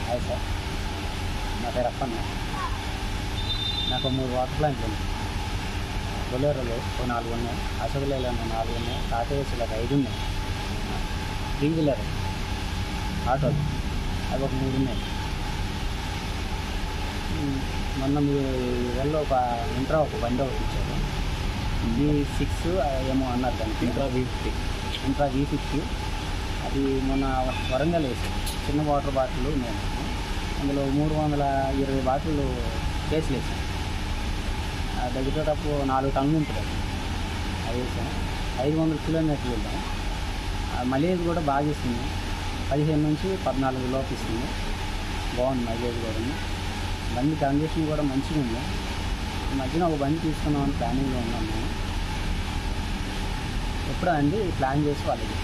Hi sir, నా పేరు అప్పన్న. నాకు 3 వాటర్ ప్లాంట్లు ఉన్నాయి. బొలేరోలో 4 ఉన్నాయి, అశోక్ లేలాండ్ 4 ఉన్నాయి, టాటా ఏసీలో 5 ఉన్నాయి, 3 వీలర్ ఆటోలు అవి ఒక 3 ఉన్నాయి. మొన్న మీరు వెళ్ళి ఒక ఇంట్రా ఒక బండి ఒకటి ఇచ్చారు, V6 ఏమో అన్నారు దానికి, ఇంట్రా V50. అది మొన్న వరంగల్ వేసాం. చిన్న వాటర్ బాటిల్ నేను అందులో 320 బాటిల్ కేసులు వేసాను. దగ్గర తప్పు 4 టన్నులు ఉంటుంది. అది వేసాను. 500 కిలోమీటర్లు వెళ్తాం. మైలేజ్ కూడా బాగా ఇస్తుంది, 15 నుంచి 14 లోపు ఇస్తుంది. బాగుంది మైలేజ్ కూడా. బండి కండిషన్ కూడా మంచిగా ఉంది. ఈ మధ్యన ఒక బండి తీసుకున్నామని ప్లానింగ్లో ఉన్నాం మేము. ఎప్పుడా అండి ప్లాన్ చేసి వాళ్ళకి